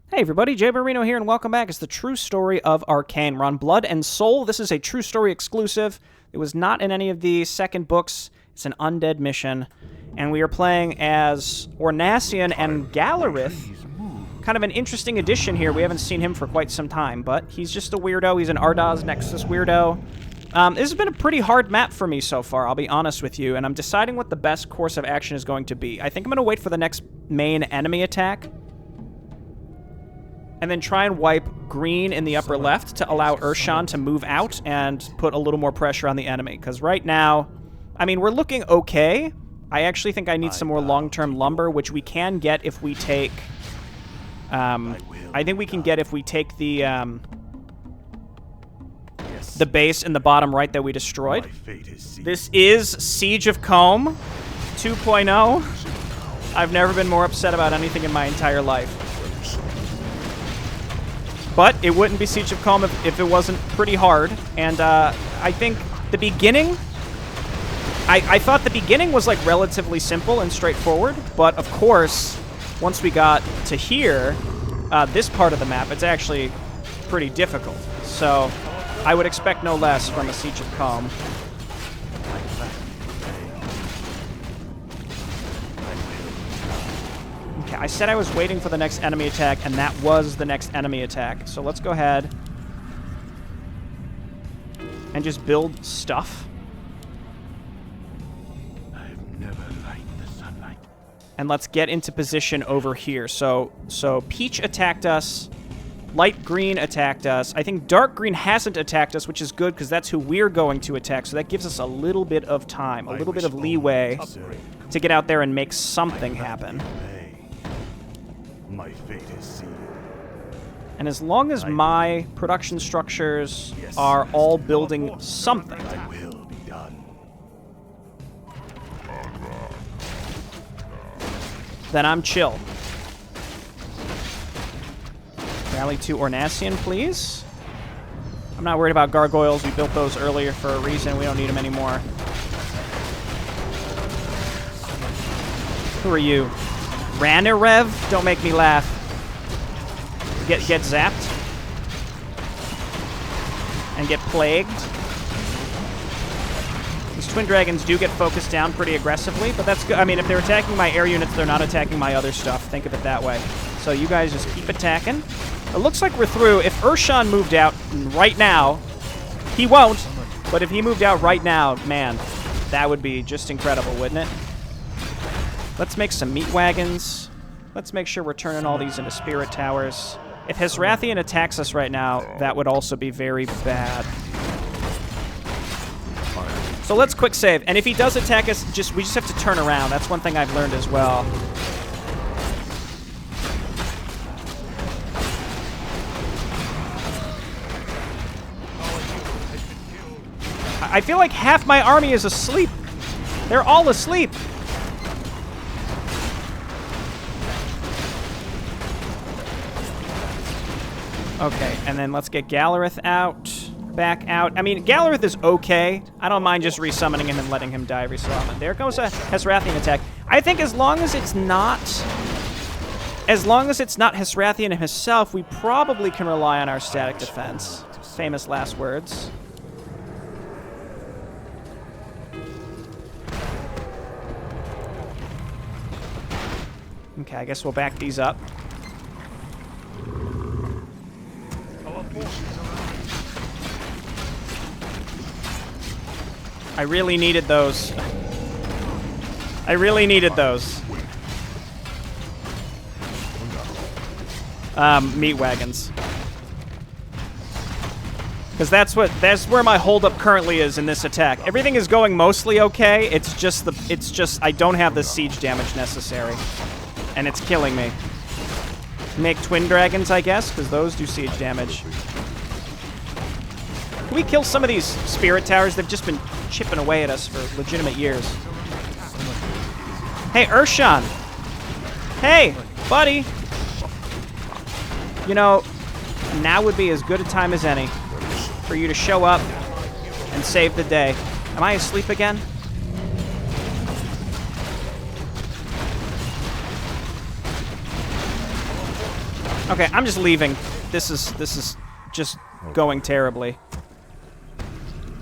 Hey everybody, Jay Barino here, and welcome back. It's the true story of Arkain. We're on Blood and Soul. This is a true story exclusive. It was not in any of the second books. It's an Undead mission. And we are playing as Ornacian and Galarith. Kind of an interesting addition here. We haven't seen him for quite some time, but he's just a weirdo. He's an Ardaz Nexus weirdo. This has been a pretty hard map for me so far, I'll be honest with you, and I'm deciding what the best course of action is going to be. I think I'm going to wait for the next main enemy attack, and then try and wipe green in the upper left to allow Urshan to move out and put a little more pressure on the enemy. Because right now, I mean, we're looking okay. I actually think I need some more long-term lumber, which we can get if we take... I think we can get if we take the base in the bottom right that we destroyed. This is Siege of Combe 2.0. I've never been more upset about anything in my entire life. But it wouldn't be Siege of Combe if it wasn't pretty hard. And I think the beginning... I thought the beginning was like relatively simple and straightforward. But of course, once we got to here, this part of the map, it's actually pretty difficult. So I would expect no less from a Siege of Combe. Okay, I said I was waiting for the next enemy attack, and that was the next enemy attack. So let's go ahead and just build stuff. I've never liked the sunlight. And let's get into position over here. So Peach attacked us. Light green attacked us. I think dark green hasn't attacked us, which is good because that's who we're going to attack. So that gives us a little bit of time, a little bit of leeway to get out there and make something happen. My fate is sealed. And as long as my production structures are all building something, I will be done. then I'm chill. Rally to Ornacian, please. I'm not worried about gargoyles. We built those earlier for a reason. We don't need them anymore. Who are you? Ranirev? Don't make me laugh. Get zapped. And get plagued. These twin dragons do get focused down pretty aggressively, but that's good. I mean, if they're attacking my air units, they're not attacking my other stuff. Think of it that way. So you guys just keep attacking. It looks like we're through. If Urshan moved out right now, he won't, but if he moved out right now, man, that would be just incredible, wouldn't it? Let's make some meat wagons. Let's make sure we're turning all these into spirit towers. If Hesrathian attacks us right now, that would also be very bad. So let's quick save. And if he does attack us, we just have to turn around. That's one thing I've learned as well. I feel like half my army is asleep. They're all asleep. Okay, and then let's get Galarith back out. I mean, Galarith is okay. I don't mind just resummoning him and letting him die every so often. There goes a Hesrathian attack. I think as long as it's not Hesrathian himself, we probably can rely on our static defense. Famous last words. Okay, I guess we'll back these up. I really needed those. I really needed those. Meat wagons. Because that's where my holdup currently is in this attack. Everything is going mostly okay. It's just I don't have the siege damage necessary. And it's killing me. Make twin dragons, I guess, because those do siege damage. Can we kill some of these spirit towers? They've just been chipping away at us for legitimate years. Hey, Urshan! Hey, buddy! You know, now would be as good a time as any for you to show up and save the day. Am I asleep again? Okay, I'm just leaving. This is just going terribly.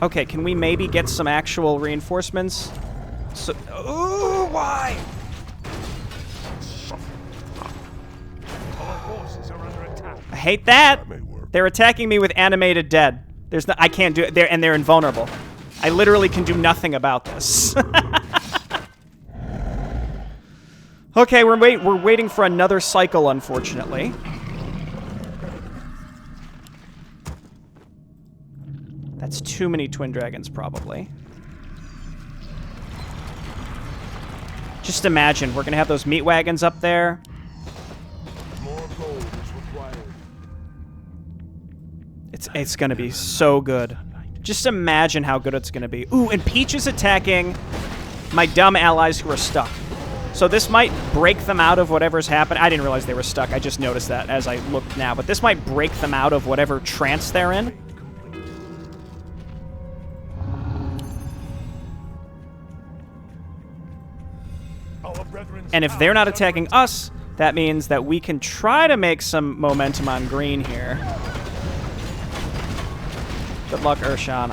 Okay, can we maybe get some actual reinforcements? So, ooh, why? Our forces are under attack. I hate that. That may work. They're attacking me with animated dead. There's no, I can't do it. And they're invulnerable. I literally can do nothing about this. Okay, we're waiting for another cycle, unfortunately. That's too many twin dragons, probably. Just imagine, we're gonna have those meat wagons up there. More gold is required. It's gonna be so good. Just imagine how good it's gonna be. Ooh, and Peach is attacking my dumb allies who are stuck. So this might break them out of whatever's happened. I didn't realize they were stuck. I just noticed that as I looked now. But this might break them out of whatever trance they're in. And if they're not attacking us, that means that we can try to make some momentum on green here. Good luck, Urshan.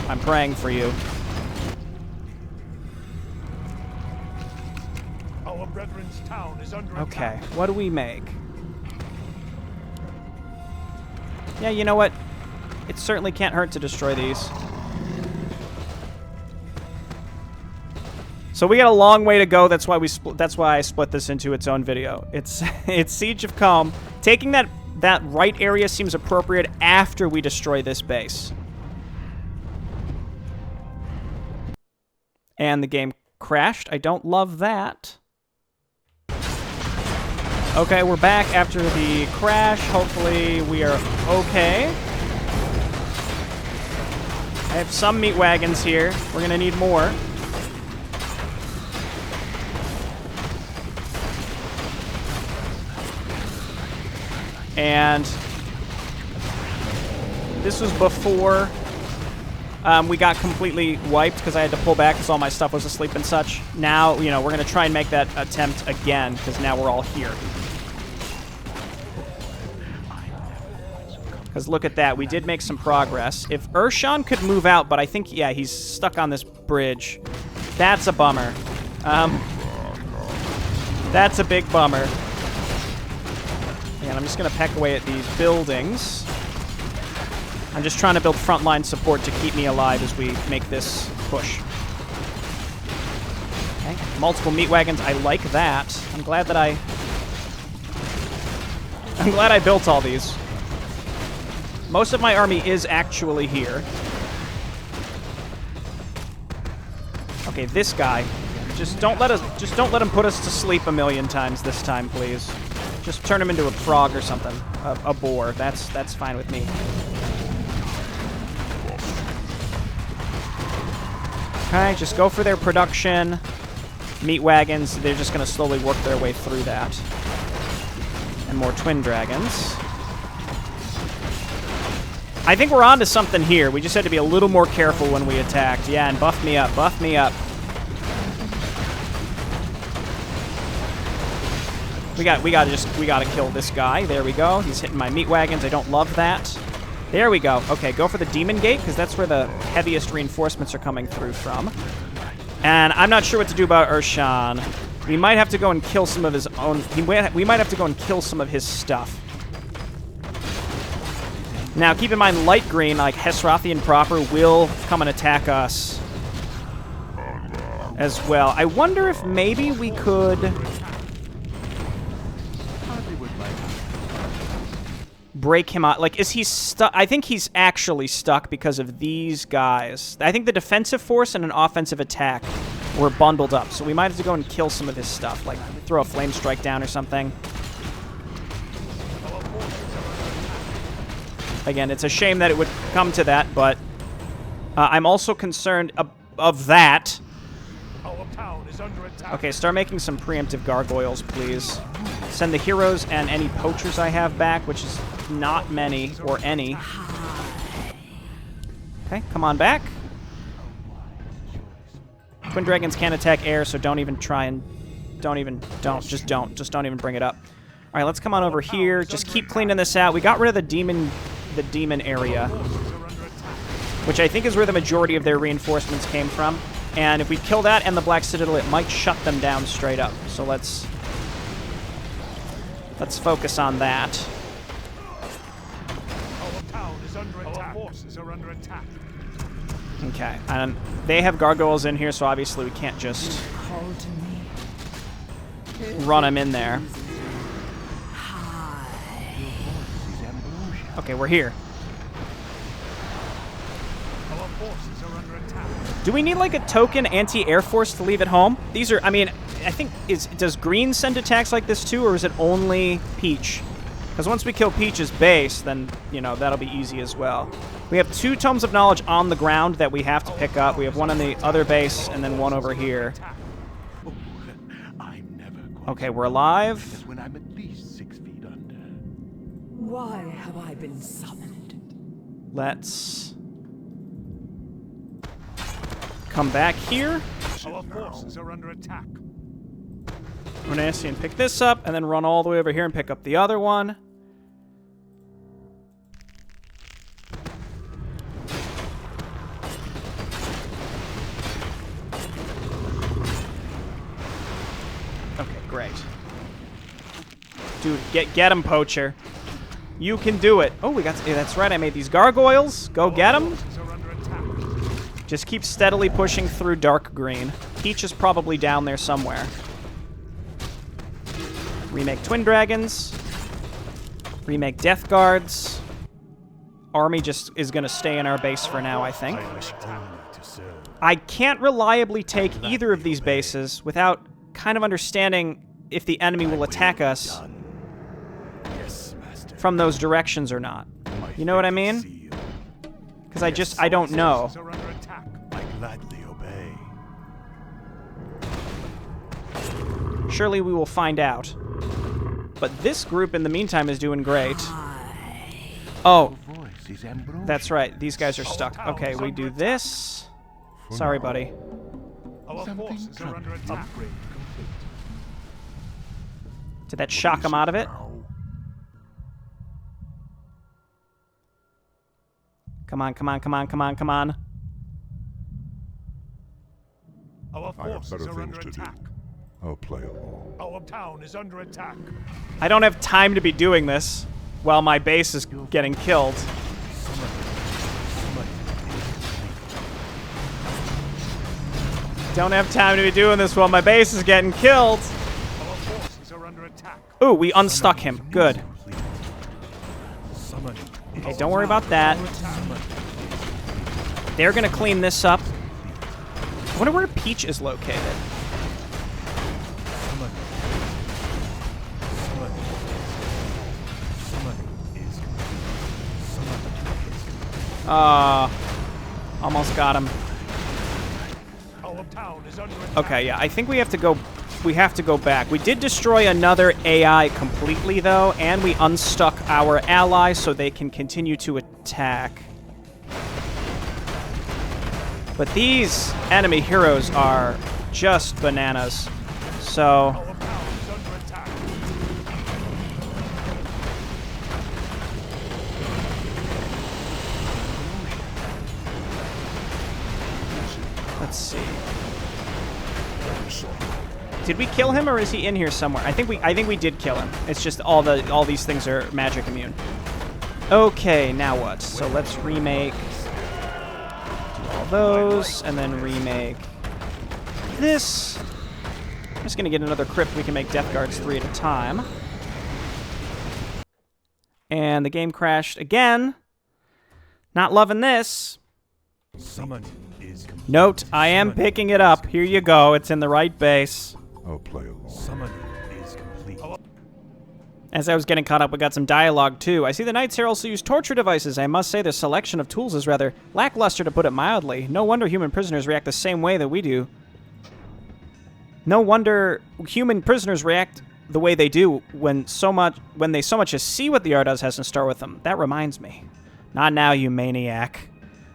I'm praying for you. Our brethren's town is under Okay, attack. what do we make? Yeah, you know what? It certainly can't hurt to destroy these. So we got a long way to go. That's why I split this into its own video. It's Siege of Calm. Taking that right area seems appropriate after we destroy this base. And the game crashed. I don't love that. Okay, we're back after the crash. Hopefully we are okay. I have some meat wagons here. We're gonna need more. And this was before we got completely wiped because I had to pull back because all my stuff was asleep and such. Now, you know, we're going to try and make that attempt again because now we're all here. Because look at that. We did make some progress. If Urshan could move out, but I think, yeah, he's stuck on this bridge. That's a bummer. That's a big bummer. And I'm just going to peck away at these buildings. I'm just trying to build frontline support to keep me alive as we make this push. Okay, multiple meat wagons. I like that. I'm glad I built all these. Most of my army is actually here. Okay, this guy. Just don't let him put us to sleep a million times this time, please. Just turn him into a frog or something. A boar. That's fine with me. Okay, just go for their production. Meat wagons, they're just going to slowly work their way through that. And more twin dragons. I think we're on to something here. We just had to be a little more careful when we attacked. Yeah, and buff me up, buff me up. We gotta kill this guy. There we go. He's hitting my meat wagons. I don't love that. There we go. Okay, go for the demon gate, because that's where the heaviest reinforcements are coming through from. And I'm not sure what to do about Urshan. We might have to go and kill some of his own... We might have to go and kill some of his stuff. Now, keep in mind, light green, like Hesrothian proper, will come and attack us as well. I wonder if maybe we could... break him out. Like, is he stuck? I think he's actually stuck because of these guys. I think the defensive force and an offensive attack were bundled up, so we might have to go and kill some of his stuff, like throw a flame strike down or something. Again, it's a shame that it would come to that, but I'm also concerned of that. Our town is under attack. Okay, start making some preemptive gargoyles, please. Send the heroes and any poachers I have back, which is not many or any. Okay, come on back. Twin dragons can't attack air, so don't even try and... Just don't even bring it up. All right, let's come on over here. Just keep cleaning this out. We got rid of the demon area, which I think is where the majority of their reinforcements came from. And if we kill that and the Black Citadel, it might shut them down straight up. So let's focus on that. Our town is under attack. Our forces are under attack. Okay, and they have gargoyles in here, so obviously we can't just run them in there. Okay, we're here. Our forces are under attack. Do we need like a token anti-air force to leave at home? These are, I mean, I think, does green send attacks like this too, or is it only Peach? Because once we kill Peach's base, then, you know, that'll be easy as well. We have 2 Tomes of Knowledge on the ground that we have to pick up. We have one on the other base and then one over here. Okay, we're alive. When I'm at least 6 feet under. Why have I been summoned? Let's come back here. Our forces are under attack. Run nasty and pick this up, and then run all the way over here and pick up the other one. Okay, great. Dude, get him, Poacher. You can do it. Oh, we got. That's right. I made these gargoyles. Go get them. Just keep steadily pushing through dark green. Peach is probably down there somewhere. Remake Twin Dragons. Remake Death Guards. Army just is going to stay in our base for now, I think. I can't reliably take either of these bases without kind of understanding if the enemy will attack us from those directions or not. You know what I mean? Because I don't know. I gladly obey. Surely we will find out. But this group, in the meantime, is doing great. Oh, that's right. These guys are stuck. Okay, we do this. Sorry, buddy. Our forces are under attack. Did that shock him out of it? Come on, come on, come on, come on, come on. Our forces are under attack. I'll play along. Our town is under attack. I don't have time to be doing this while my base is getting killed. Don't have time to be doing this while my base is getting killed. Our forces are under attack. Ooh, we unstuck him. Good. Okay, don't worry about that. They're gonna clean this up. I wonder where Peach is located. Almost got him. Our town is under attack. Okay, yeah, I think we have to go. We have to go back. We did destroy another AI completely, though, and we unstuck our allies so they can continue to attack. But these enemy heroes are just bananas. So Our town is under attack. let's see. Did we kill him, or is he in here somewhere? I think we did kill him. It's just all these things are magic immune. Okay, now what? So let's remake all those, and then remake this. I'm just gonna get another crypt. We can make Death Guards 3 at a time. And the game crashed again. Not loving this. Summon is complete. Note, I am picking it up. Here you go. It's in the right base. I'll play along. Summon is complete. As I was getting caught up, we got some dialogue, too. I see the Knights here also use torture devices. I must say their selection of tools is rather lackluster, to put it mildly. No wonder human prisoners react the same way that we do. No wonder human prisoners react the way they do when they so much as see what the Ardas has in store with them. That reminds me. Not now, you maniac.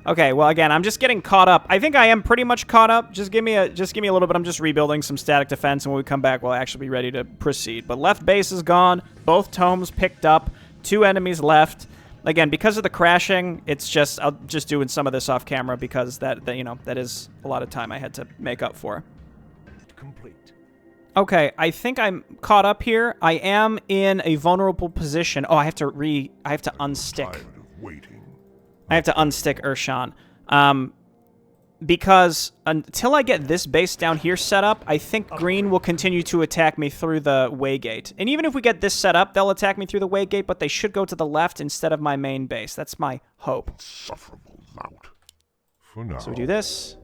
Okay, well, again, I'm just getting caught up. I think I am pretty much caught up. Just give me a little bit. I'm just rebuilding some static defense, and when we come back, we'll actually be ready to proceed. But left base is gone. Both tomes picked up. 2 enemies left. Again, because of the crashing, it's just I'm just doing some of this off camera because that you know that is a lot of time I had to make up for. Complete. Okay, I think I'm caught up here. I am in a vulnerable position. Oh, I have to unstick. Tired of waiting. I have to unstick Urshan. Because until I get this base down here set up, I think green will continue to attack me through the waygate. And even if we get this set up, they'll attack me through the waygate, but they should go to the left instead of my main base. That's my hope. Insufferable lout. For now. So we do this.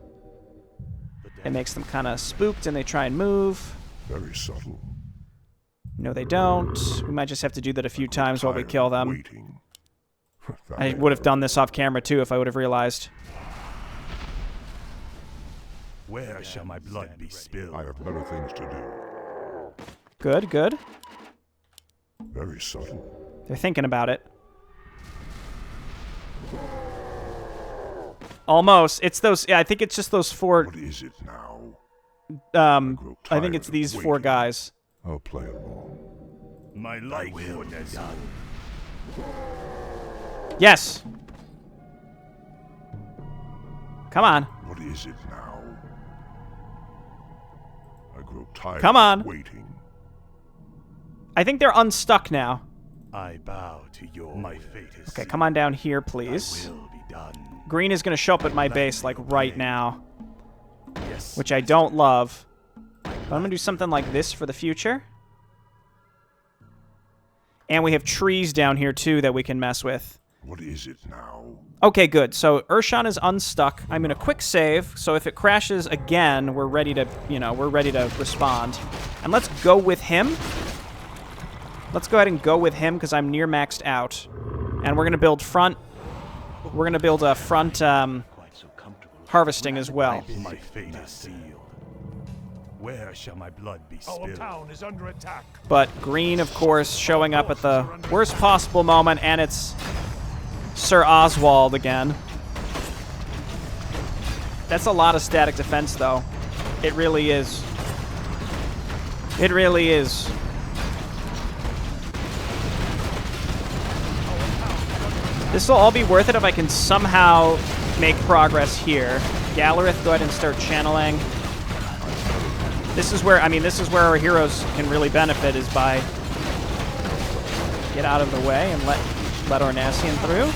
It makes them kind of spooked, and they try and move. Very subtle. No, they don't. We might just have to do that a few times while we Tired kill of them. Waiting. I would have done this off camera, too, if I would have realized. Where shall my blood be spilled? I have better things to do. Good, good. Very subtle. They're thinking about it. Almost. It's those... Yeah, I think it's just those 4... What is it now? I think it's these 4 guys. Oh, playable. My life will be done. Yes! Come on. What is it now? I grow tired Come on. of waiting. I think they're unstuck now. I bow to your my fate is Okay, come on down here, please. will be done. Green is going to show up at my base, like, right now. Yes. Which I don't love. But I'm going to do something like this for the future. And we have trees down here, too, that we can mess with. What is it now? Okay, good. So Urshan is unstuck. I'm in a quick save, so if it crashes again, we're ready to, we're ready to respond. And let's go with him. Let's go ahead and go with him, because I'm near maxed out. And we're going to build front... We're going to build a front harvesting as well. My fate is sealed. Where shall my blood be Our spilled? town is under attack. But green, of course, showing up at the worst possible moment, and it's Sir Oswald again. That's a lot of static defense, though. It really is. It really is. This will all be worth it if I can somehow make progress here. Gallerith, go ahead and start channeling. This is where, this is where our heroes can really benefit, is by get out of the way and let Ornasian through.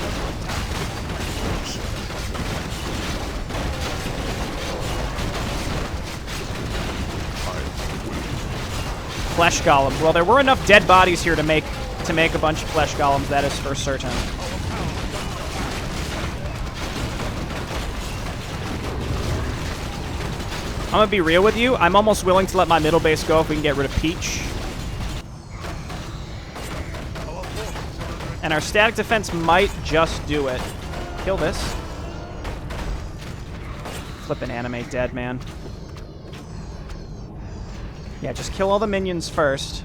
Flesh golems. Well, there were enough dead bodies here to make a bunch of flesh golems, that is for certain. I'm gonna be real with you. I'm almost willing to let my middle base go if we can get rid of Peach. And our static defense might just do it. Kill this. Flippin' animate dead, man. Yeah, just kill all the minions first.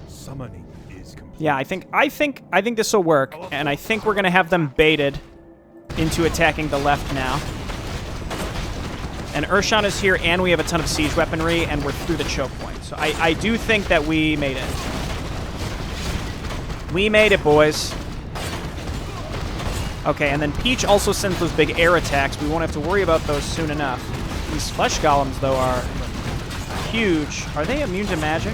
Summoning is complete. Yeah, I think this will work, and I think we're gonna have them baited into attacking the left now. And Urshan is here, and we have a ton of siege weaponry, and we're through the choke point. So I do think that we made it. We made it, boys. Okay, and then Peach also sends those big air attacks. We won't have to worry about those soon enough. These flesh golems, though, are huge. Are they immune to magic?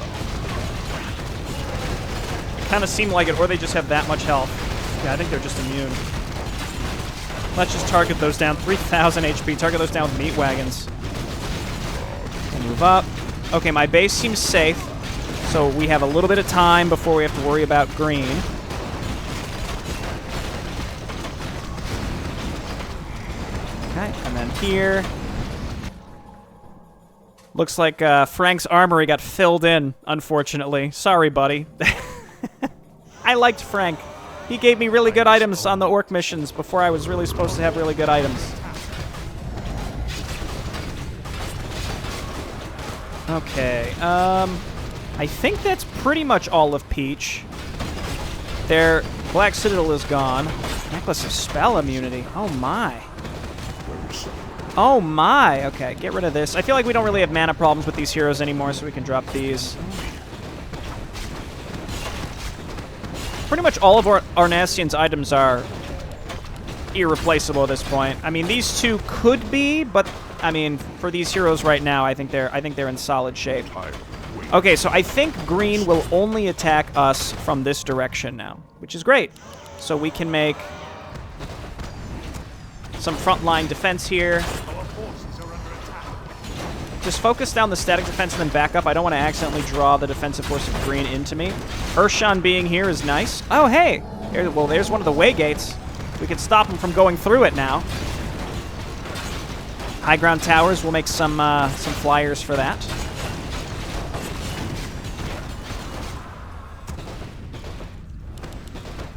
It kind of seemed like it, or they just have that much health. Yeah, I think they're just immune. Let's just target those down. 3,000 HP. Target those down with meat wagons. And move up. Okay, my base seems safe. So we have a little bit of time before we have to worry about green. Okay, and then here. Looks like Frank's armory got filled in, unfortunately. Sorry, buddy. I liked Frank. He gave me really good items on the orc missions before I was really supposed to have really good items. Okay, I think that's pretty much all of Peach. They're Black Citadel is gone. Necklace of Spell Immunity. Oh my. Oh my. Okay, get rid of this. I feel like we don't really have mana problems with these heroes anymore, so we can drop these. Pretty much all of our Arnacian's items are irreplaceable at this point. I mean, these two could be, but I mean, for these heroes right now, I think they're in solid shape. Okay, so I think green will only attack us from this direction now, which is great. So we can make some frontline defense here. Just focus down the static defense and then back up. I don't want to accidentally draw the defensive force of green into me. Urshan being here is nice. Oh, hey! Well, there's one of the way gates. We can stop him from going through it now. High ground towers, we'll make some flyers for that.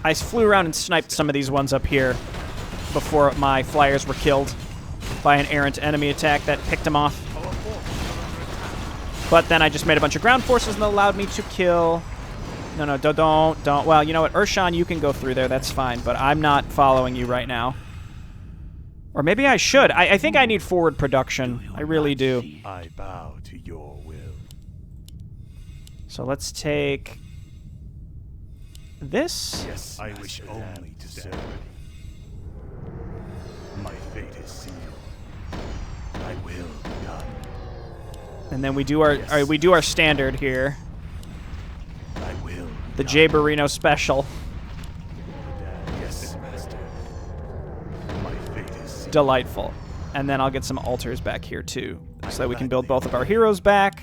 I flew around and sniped some of these ones up here before my flyers were killed by an errant enemy attack that picked them off. But then I just made a bunch of ground forces and that allowed me to kill... No, don't. Well, you know what? Urshan, you can go through there. That's fine. But I'm not following you right now. Or maybe I should. I think I need forward production. I really do. I bow to your will. So let's take... this? Yes, I wish only to serve. My fate is sealed. I will become. And then we do our standard here. I will. The Jay Barino special. Yes, master. My fate is sealed. Delightful. And then I'll get some altars back here too, so that we can build both of our heroes back.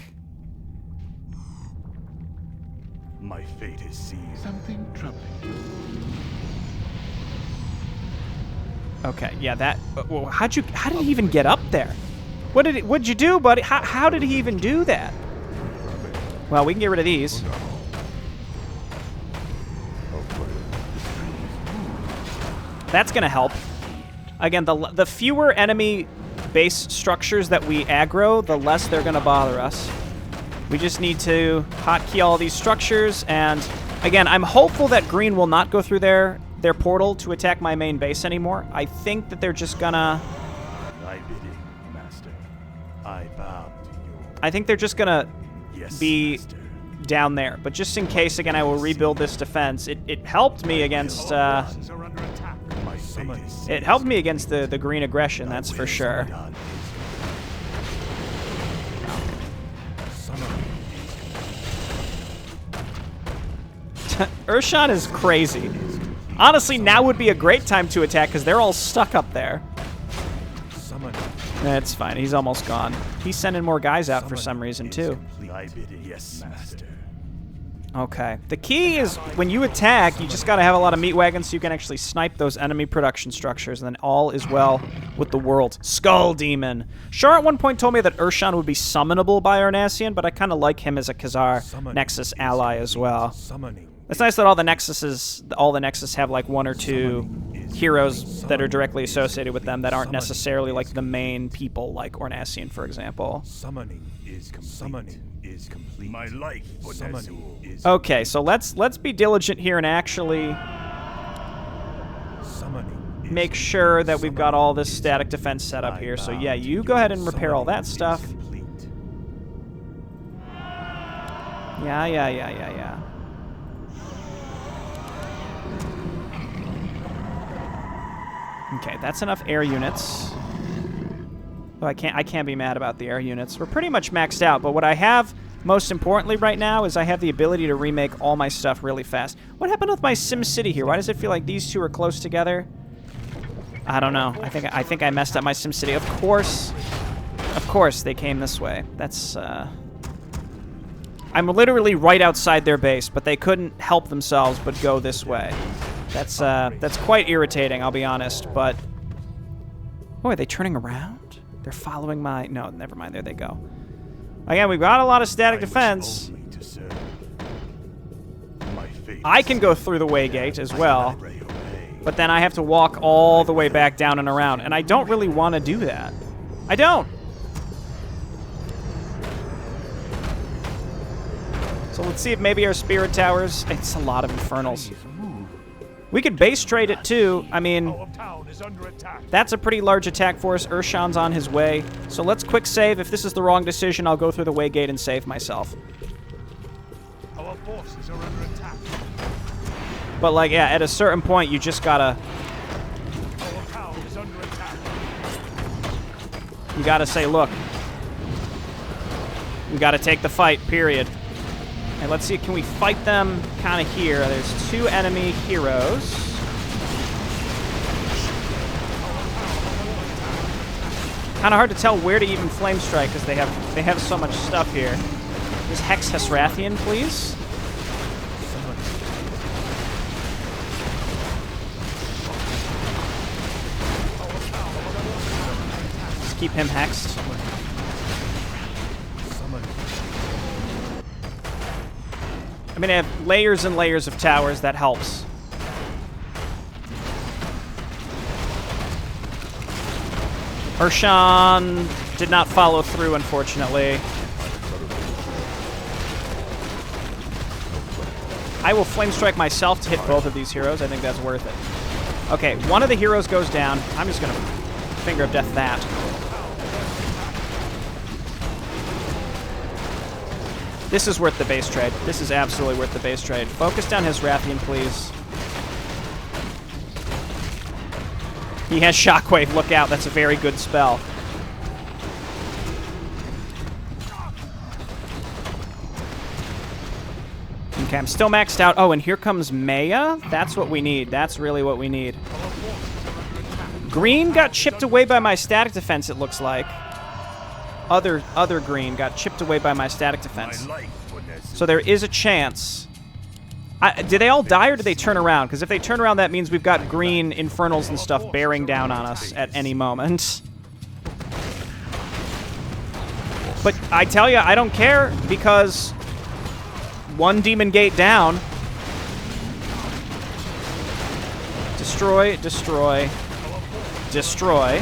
My fate is sealed. Something troubling. Okay, yeah, that. Well, how did he even get up there? What'd you do, buddy? How did he even do that? Well, we can get rid of these. That's gonna help. Again, the fewer enemy base structures that we aggro, the less they're gonna bother us. We just need to hotkey all these structures, and again, I'm hopeful that green will not go through their portal to attack my main base anymore. I think that they're just gonna... Thy bidding, master. I bow to your... I think they're just gonna be master. down there. But just in case, again, I will rebuild this defense. It helped me against... Forces are under attack. My fate is it helped me against the green aggression, that's for sure. done. Urshan is crazy. Honestly, now would be a great time to attack because they're all stuck up there. That's fine. He's almost gone. He's sending more guys out for some reason, too. Yes, master. Okay. The key is when you attack, you just got to have a lot of meat wagons so you can actually snipe those enemy production structures, and then all is well with the world. Skull Demon. Shar at one point told me that Urshan would be summonable by Arnacian, but I kind of like him as a Khazar Nexus ally as well. It's nice that all the Nexus have like one or two heroes that are directly associated with them that aren't necessarily like the main people, like Ornacian, for example. Summoning is complete. My life for summoning is Okay, so let's be diligent here and actually make sure that we've got all this static defense set up here. So yeah, you go ahead and repair all that stuff. Yeah. Okay, that's enough air units. Oh, I can't be mad about the air units. We're pretty much maxed out, but what I have most importantly right now is I have the ability to remake all my stuff really fast. What happened with my Sim City here? Why does it feel like these two are close together? I don't know. I think I messed up my Sim City. Of course they came this way. That's I'm literally right outside their base, but they couldn't help themselves but go this way. That's quite irritating, I'll be honest, but... Oh, are they turning around? They're following my... No, never mind, there they go. Again, we've got a lot of static defense. I can go through the waygate as well, but then I have to walk all the way back down and around, and I don't really want to do that. I don't! So let's see if maybe our spirit towers... It's a lot of infernals. We could base trade it too. I mean, Our town is under attack. that's a pretty large attack force. Urshan's on his way. So let's quick save. If this is the wrong decision, I'll go through the way gate and save myself. Our forces are under attack. But like, yeah, at a certain point, you just gotta... Our town is under attack. You gotta say, look. We gotta take the fight, period. And let's see, can we fight them kind of here? There's 2 enemy heroes. Kind of hard to tell where to even flame strike because they have so much stuff here. There's Hex Hesrathian, please. Let's keep him hexed. I mean, I have layers and layers of towers. That helps. Urshan did not follow through, unfortunately. I will flame strike myself to hit both of these heroes. I think that's worth it. Okay, one of the heroes goes down. I'm just going to Finger of Death that. This is worth the base trade. This is absolutely worth the base trade. Focus down his Rathian, please. He has Shockwave. Look out. That's a very good spell. Okay, I'm still maxed out. Oh, and here comes Maya. That's what we need. That's really what we need. Green got chipped away by my static defense, it looks like. Other green got chipped away by my static defense. So there is a chance. Did they all die or did they turn around? Because if they turn around, that means we've got green infernals and stuff bearing down on us at any moment. But I tell you, I don't care because one demon gate down. Destroy, destroy, destroy.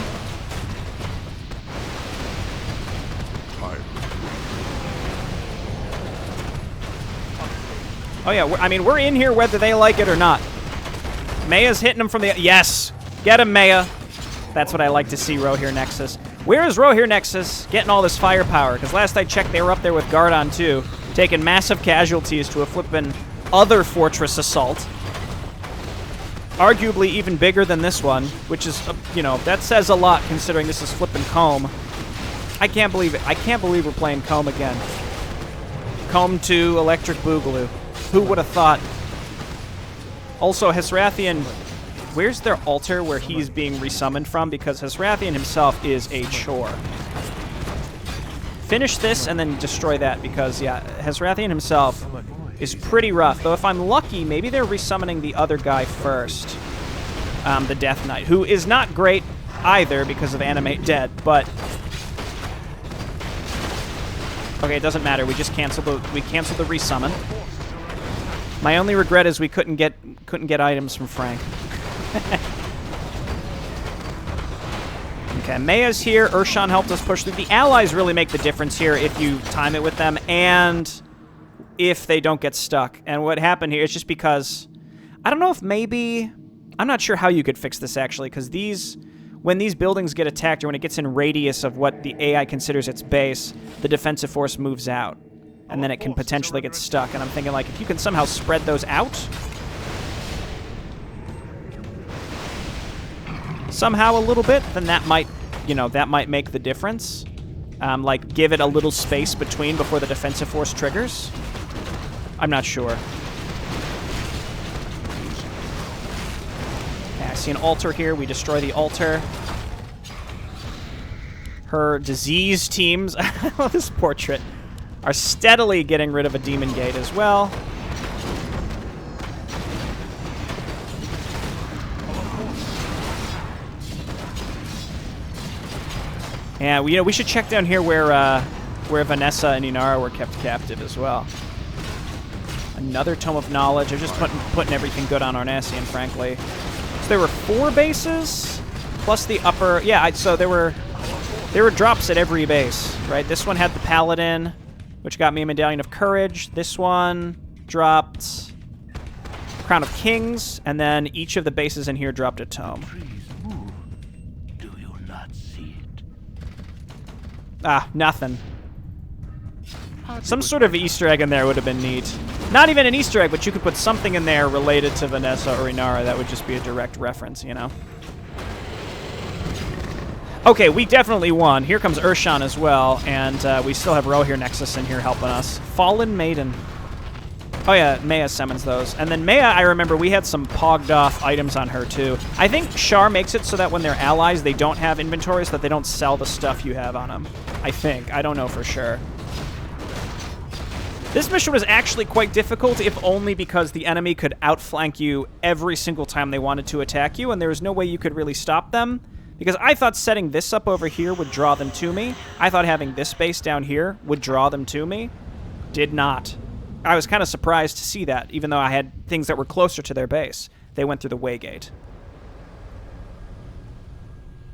Oh yeah, I mean, we're in here whether they like it or not. Maya's hitting him from the... Yes! Get him, Maya! That's what I like to see, Rohir Nexus. Where is Rohir Nexus getting all this firepower? Because last I checked, they were up there with Gardon, too, taking massive casualties to a flippin' other fortress assault. Arguably even bigger than this one, which is, you know, that says a lot considering this is flippin' Combe. I can't believe it. I can't believe we're playing Combe again. Combe 2, Electric Boogaloo. Who would have thought? Also, Hesrathian, where's their altar where he's being resummoned from? Because Hesrathian himself is a chore. Finish this and then destroy that because, yeah, Hesrathian himself is pretty rough. Though if I'm lucky, maybe they're resummoning the other guy first. The Death Knight, who is not great either because of Animate Dead, but... Okay, it doesn't matter. We just canceled the resummon. My only regret is we couldn't get items from Frank. Okay, Maya's here. Urshan helped us push through. The allies really make the difference here if you time it with them and if they don't get stuck. And what happened here is just because... I don't know if maybe... I'm not sure how you could fix this, actually, because when these buildings get attacked or when it gets in radius of what the AI considers its base, the defensive force moves out. And then it can potentially get stuck. And I'm thinking, like, if you can somehow spread those out somehow a little bit, then that might, you know, that might make the difference. Like, give it a little space between before the defensive force triggers. I'm not sure. Yeah, I see an altar here. We destroy the altar. Her disease teams, this portrait, are steadily getting rid of a demon gate as well. Yeah, we should check down here where Vanessa and Inara were kept captive as well. Another Tome of Knowledge. I'm just putting everything good on Arnasian, frankly. So there were 4 bases plus the upper. Yeah, so there were drops at every base, right? This one had the Paladin, which got me a Medallion of Courage. This one dropped Crown of Kings, and then each of the bases in here dropped a tome. Trees move. Do you not see it? Ah, nothing. Some sort of Easter egg in there would have been neat. Not even an Easter egg, but you could put something in there related to Vanessa or Inara that would just be a direct reference, you know? Okay, we definitely won. Here comes Urshan as well, and we still have Rohir Nexus in here helping us. Fallen Maiden. Oh yeah, Maya summons those. And then Maya, I remember we had some pogged off items on her too. I think Shar makes it so that when they're allies, they don't have inventory so that they don't sell the stuff you have on them. I think. I don't know for sure. This mission was actually quite difficult, if only because the enemy could outflank you every single time they wanted to attack you, and there was no way you could really stop them. Because I thought setting this up over here would draw them to me. I thought having this base down here would draw them to me. Did not. I was kind of surprised to see that, even though I had things that were closer to their base. They went through the Waygate.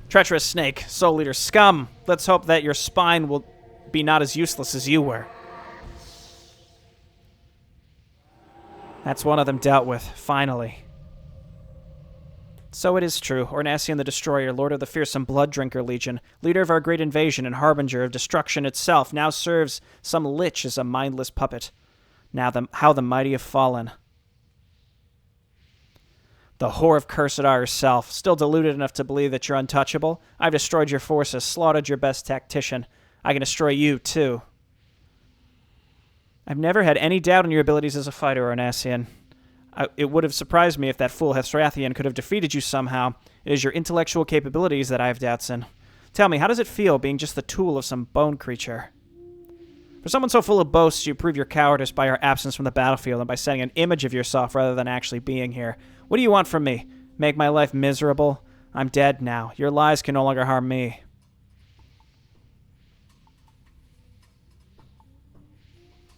Treacherous Snake, Soul Eater scum. Let's hope that your spine will be not as useless as you were. That's one of them dealt with, finally. So it is true. Ornasian the Destroyer, Lord of the fearsome Blood Drinker Legion, leader of our great invasion and harbinger of destruction itself, now serves some lich as a mindless puppet. Now how the mighty have fallen. The whore of Cursadar herself, still deluded enough to believe that you're untouchable. I've destroyed your forces, slaughtered your best tactician. I can destroy you, too. I've never had any doubt in your abilities as a fighter, Ornasian. It would have surprised me if that fool Hethrathian could have defeated you somehow. It is your intellectual capabilities that I have doubts in. Tell me, how does it feel being just the tool of some bone creature? For someone so full of boasts, you prove your cowardice by your absence from the battlefield and by setting an image of yourself rather than actually being here. What do you want from me? Make my life miserable? I'm dead now. Your lies can no longer harm me.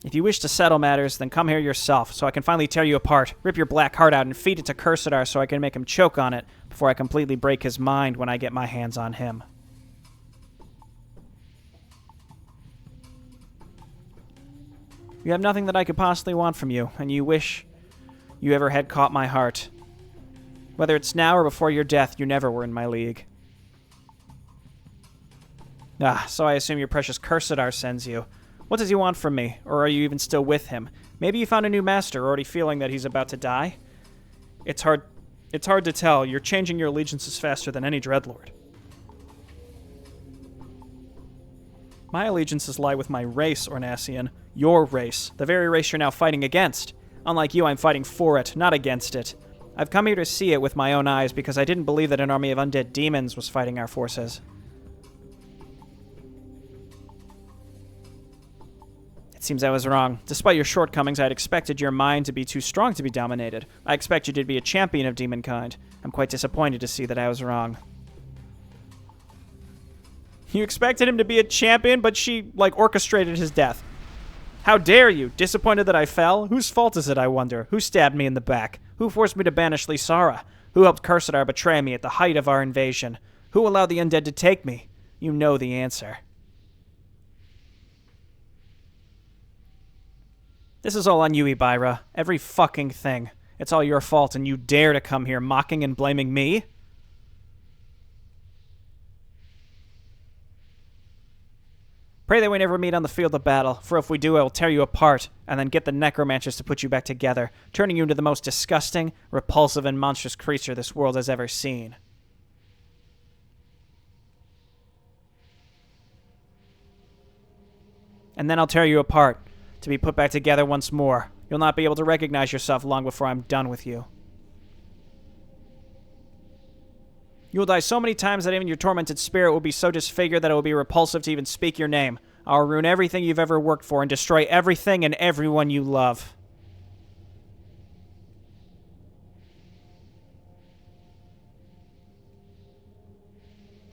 If you wish to settle matters, then come here yourself, so I can finally tear you apart, rip your black heart out, and feed it to Cursadar so I can make him choke on it before I completely break his mind when I get my hands on him. You have nothing that I could possibly want from you, and you wish you ever had caught my heart. Whether it's now or before your death, you never were in my league. Ah, so I assume your precious Cursadar sends you. What does he want from me? Or are you even still with him? Maybe you found a new master, already feeling that he's about to die? It's hard to tell. You're changing your allegiances faster than any Dreadlord. My allegiances lie with my race, Ornasian. Your race. The very race you're now fighting against. Unlike you, I'm fighting for it, not against it. I've come here to see it with my own eyes because I didn't believe that an army of undead demons was fighting our forces. Seems I was wrong. Despite your shortcomings, I'd expected your mind to be too strong to be dominated. I expected you to be a champion of demonkind. I'm quite disappointed to see that I was wrong. You expected him to be a champion, but she, like, orchestrated his death. How dare you? Disappointed that I fell? Whose fault is it, I wonder? Who stabbed me in the back? Who forced me to banish Lysara? Who helped Cursadar betray me at the height of our invasion? Who allowed the undead to take me? You know the answer. This is all on you, Ibira. Every fucking thing. It's all your fault, and you dare to come here mocking and blaming me? Pray that we never meet on the field of battle, for if we do, I will tear you apart, and then get the necromancers to put you back together, turning you into the most disgusting, repulsive, and monstrous creature this world has ever seen. And then I'll tear you apart, to be put back together once more. You'll not be able to recognize yourself long before I'm done with you. You will die so many times that even your tormented spirit will be so disfigured that it will be repulsive to even speak your name. I'll ruin everything you've ever worked for and destroy everything and everyone you love.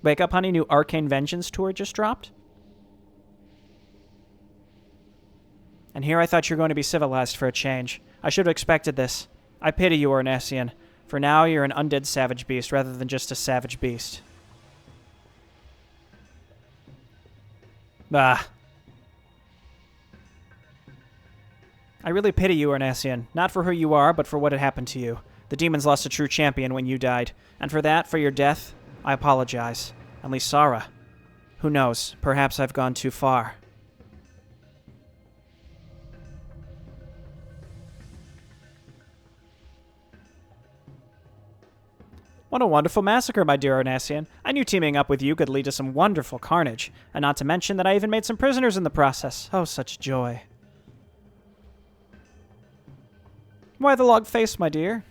Wake up, honey. New Arkain Vengeance tour just dropped. And here I thought you were going to be civilized for a change. I should have expected this. I pity you, Ornasian. For now, you're an undead savage beast rather than just a savage beast. Ah. I really pity you, Ornasian, not for who you are, but for what had happened to you. The demons lost a true champion when you died, and for that, for your death, I apologize. And Lysara. Who knows, perhaps I've gone too far. What a wonderful massacre, my dear Ornasian. I knew teaming up with you could lead to some wonderful carnage, and not to mention that I even made some prisoners in the process. Oh, such joy. Why the log face, my dear?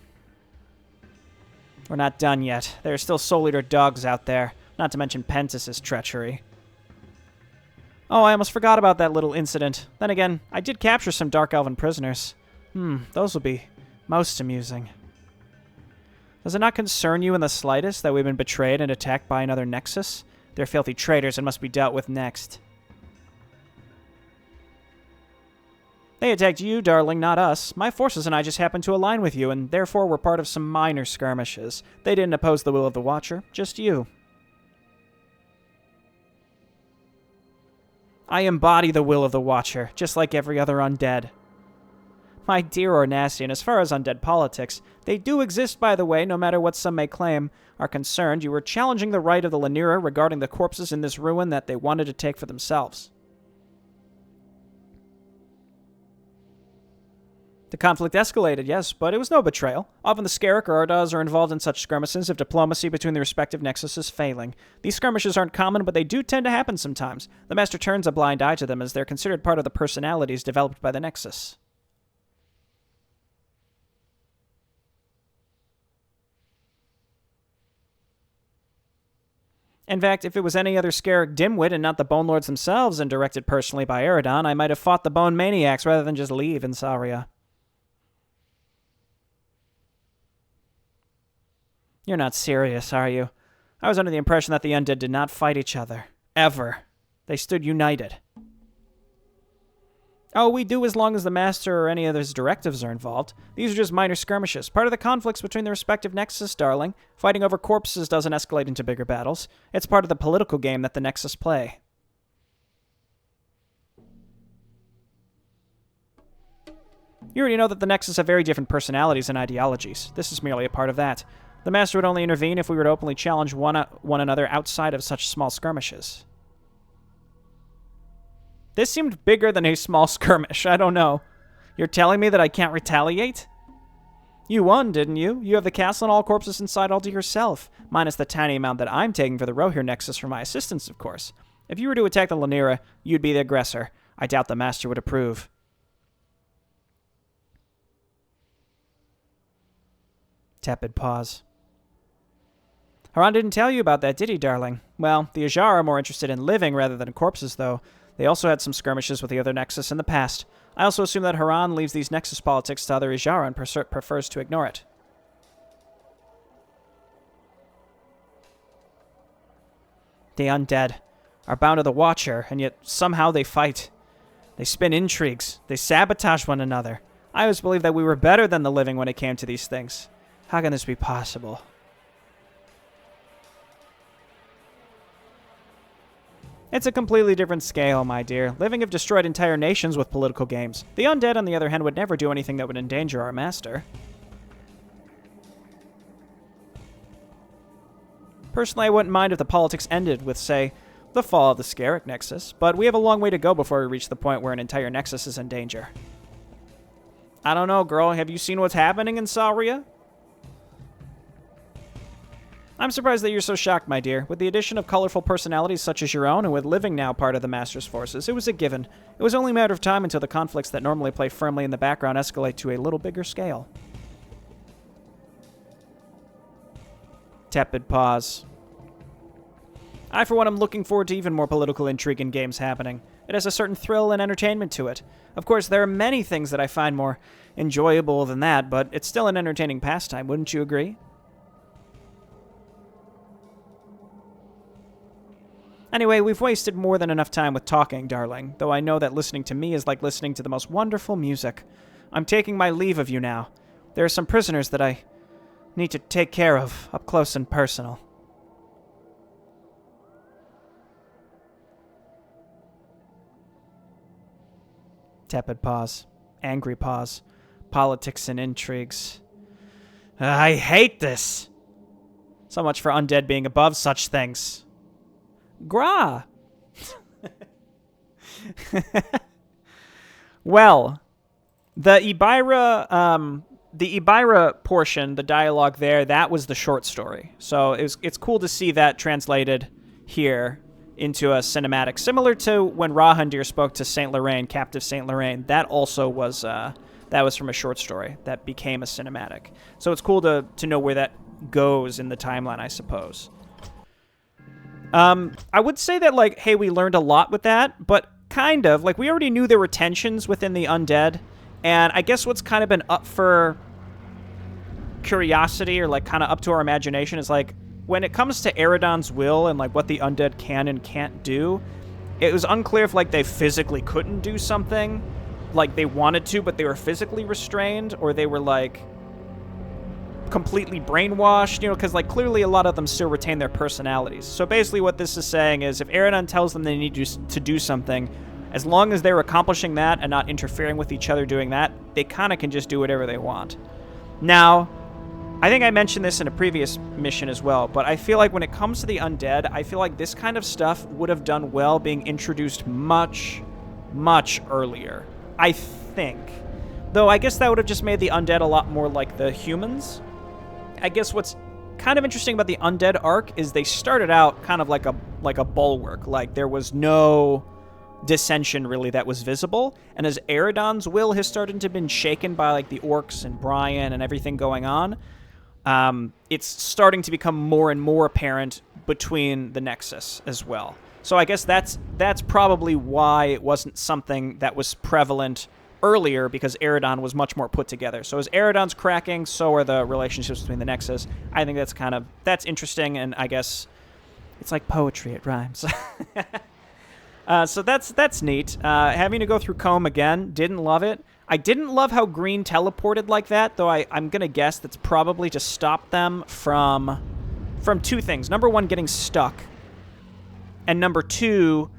We're not done yet. There are still Soul Eater dogs out there, not to mention Pentis' treachery. Oh, I almost forgot about that little incident. Then again, I did capture some Dark Elven prisoners. Those will be most amusing. Does it not concern you in the slightest that we've been betrayed and attacked by another Nexus? They're filthy traitors and must be dealt with next. They attacked you, darling, not us. My forces and I just happened to align with you, and therefore were part of some minor skirmishes. They didn't oppose the will of the Watcher, just you. I embody the will of the Watcher, just like every other undead. My dear Ornasian, as far as undead politics, they do exist, by the way, no matter what some may claim, are concerned. You were challenging the right of the Lanira regarding the corpses in this ruin that they wanted to take for themselves. The conflict escalated, yes, but it was no betrayal. Often the Scarrick or Ardaz are involved in such skirmishes if diplomacy between the respective nexus is failing. These skirmishes aren't common, but they do tend to happen sometimes. The Master turns a blind eye to them as they're considered part of the personalities developed by the Nexus. In fact, if it was any other Scarrick dimwit and not the Bone Lords themselves and directed personally by Eridon, I might have fought the Bone Maniacs rather than just leave in Saria. You're not serious, are you? I was under the impression that the Undead did not fight each other. Ever. They stood united. Oh, we do as long as the Master or any of his directives are involved. These are just minor skirmishes, part of the conflicts between the respective Nexus, darling. Fighting over corpses doesn't escalate into bigger battles. It's part of the political game that the Nexus play. You already know that the Nexus have very different personalities and ideologies. This is merely a part of that. The Master would only intervene if we were to openly challenge one another outside of such small skirmishes. This seemed bigger than a small skirmish. I don't know. You're telling me that I can't retaliate? You won, didn't you? You have the castle and all corpses inside all to yourself, minus the tiny amount that I'm taking for the Rohir Nexus for my assistance, of course. If you were to attack the Lanira, you'd be the aggressor. I doubt the Master would approve. Tepid pause. Haran didn't tell you about that, did he, darling? Well, the Ajar are more interested in living rather than corpses, though. They also had some skirmishes with the other Nexus in the past. I also assume that Haran leaves these Nexus politics to other Ajar and prefers to ignore it. The Undead are bound to the Watcher, and yet somehow they fight. They spin intrigues. They sabotage one another. I always believed that we were better than the living when it came to these things. How can this be possible? It's a completely different scale, my dear. Living have destroyed entire nations with political games. The Undead, on the other hand, would never do anything that would endanger our Master. Personally, I wouldn't mind if the politics ended with, say, the fall of the Scarrick Nexus, but we have a long way to go before we reach the point where an entire Nexus is in danger. I don't know, girl. Have you seen what's happening in Saria? I'm surprised that you're so shocked, my dear. With the addition of colorful personalities such as your own, and with living now part of the Master's forces, it was a given. It was only a matter of time until the conflicts that normally play firmly in the background escalate to a little bigger scale. Tepid pause. I, for one, am looking forward to even more political intrigue in games happening. It has a certain thrill and entertainment to it. Of course, there are many things that I find more enjoyable than that, but it's still an entertaining pastime, wouldn't you agree? Anyway, we've wasted more than enough time with talking, darling, though I know that listening to me is like listening to the most wonderful music. I'm taking my leave of you now. There are some prisoners that I need to take care of, up close and personal. Tepid pause. Angry pause. Politics and intrigues. I hate this. So much for Undead being above such things. Gra. Well, the Ibira portion, the dialogue there, that was the short story. So it's cool to see that translated here into a cinematic, similar to when Rahandir spoke to Saint Lorraine, captive Saint Lorraine. That also was that was from a short story that became a cinematic. So it's cool to know where that goes in the timeline, I suppose. I would say that, like, hey, we learned a lot with that, but kind of, like, we already knew there were tensions within the Undead, and I guess what's kind of been up for curiosity, or, like, kind of up to our imagination is, like, when it comes to Eredon's will and, like, what the Undead can and can't do, it was unclear if, like, they physically couldn't do something, like, they wanted to, but they were physically restrained, or they were, like, completely brainwashed, you know, because, like, clearly a lot of them still retain their personalities. So basically what this is saying is if Eredon tells them they need to do something, as long as they're accomplishing that and not interfering with each other doing that, they kind of can just do whatever they want. Now, I think I mentioned this in a previous mission as well, but I feel like when it comes to the Undead, I feel like this kind of stuff would have done well being introduced much, much earlier. I think. Though I guess that would have just made the Undead a lot more like the humans. I guess what's kind of interesting about the Undead arc is they started out kind of like a bulwark. Like, there was no dissension really that was visible, and as Eredon's will has started to been shaken by, like, the Orcs and Brian and everything going on, it's starting to become more and more apparent between the Nexus as well. So I guess that's probably why it wasn't something that was prevalent earlier, because Eredon was much more put together. So as Eredon's cracking, so are the relationships between the Nexus. I think that's interesting, and I guess it's like poetry, it rhymes. So that's neat. Having to go through Comb again, didn't love it. I didn't love how Green teleported like that, though I'm going to guess that's probably to stop them from two things. Number one, getting stuck. And number two,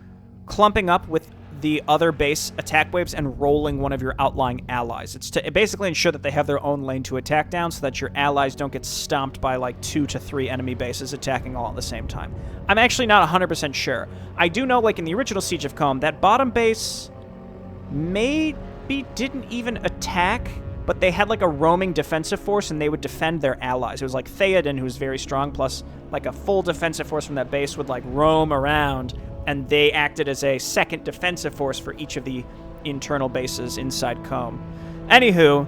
clumping up with the other base attack waves and rolling one of your outlying allies. It's to basically ensure that they have their own lane to attack down so that your allies don't get stomped by like 2 to 3 enemy bases attacking all at the same time. I'm actually not 100% sure. I do know, like in the original Siege of Combe, that bottom base maybe didn't even attack, but they had like a roaming defensive force and they would defend their allies. It was like Theoden, who's very strong, plus like a full defensive force from that base would like roam around, and they acted as a second defensive force for each of the internal bases inside Combe. Anywho,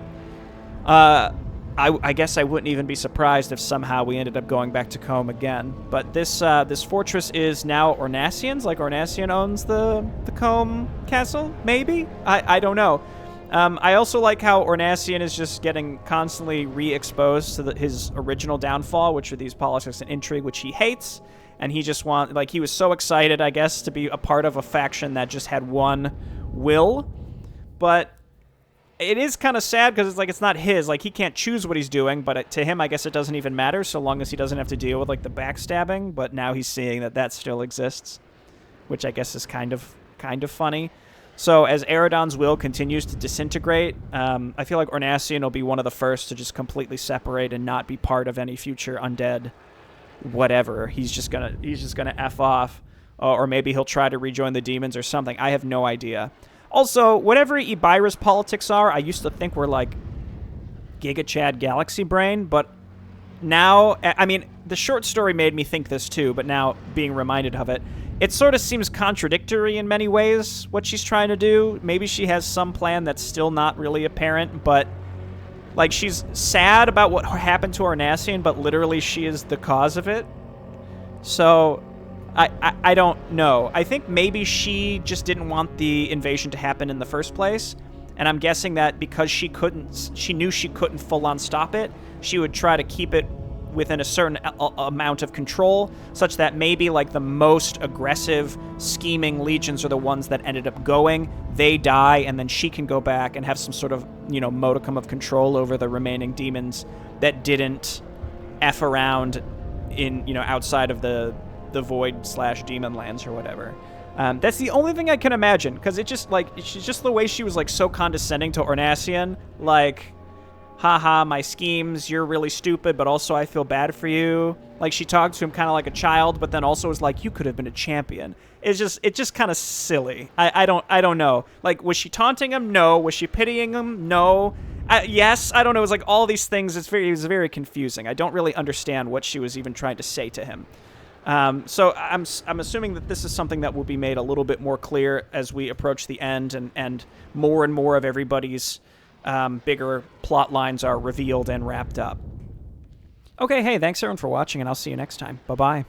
I guess I wouldn't even be surprised if somehow we ended up going back to Combe again. But this fortress is now Ornasian's, like Ornasian owns the Combe castle, maybe? I don't know. I also like how Ornasian is just getting constantly re-exposed to his original downfall, which are these politics and intrigue, which he hates. And he just he was so excited, I guess, to be a part of a faction that just had one will. But it is kind of sad because it's like it's not his. Like, he can't choose what he's doing, but to him, I guess it doesn't even matter so long as he doesn't have to deal with like the backstabbing. But now he's seeing that still exists, which I guess is kind of funny. So as Eredon's will continues to disintegrate, I feel like Ornasian will be one of the first to just completely separate and not be part of any future Undead whatever. He's just gonna F off, or maybe he'll try to rejoin the demons or something. I have no idea. Also, whatever Ibira's politics are, I used to think were like Giga Chad Galaxy Brain, but now, I mean, the short story made me think this too, but now being reminded of it, it sort of seems contradictory in many ways, what she's trying to do. Maybe she has some plan that's still not really apparent, but like, she's sad about what happened to Ornasian, but literally she is the cause of it. So, I don't know. I think maybe she just didn't want the invasion to happen in the first place. And I'm guessing that because she knew she couldn't full-on stop it, she would try to keep it within a certain amount of control, such that maybe like the most aggressive, scheming legions are the ones that ended up going. They die, and then she can go back and have some sort of, modicum of control over the remaining demons that didn't F around in, outside of the void / demon lands or whatever. That's the only thing I can imagine, because it just, like, she's just the way she was, like, so condescending to Ornacian, like, haha, my schemes, you're really stupid, but also I feel bad for you. Like, she talked to him kind of like a child, but then also was like, you could have been a champion. It's just kind of silly. I don't know. Like, was she taunting him? No. Was she pitying him? No. Yes, I don't know. It was like all these things. It was very confusing. I don't really understand what she was even trying to say to him. So I'm assuming that this is something that will be made a little bit more clear as we approach the end, and more of everybody's bigger plot lines are revealed and wrapped up. Okay, hey, thanks everyone for watching, and I'll see you next time. Bye-bye.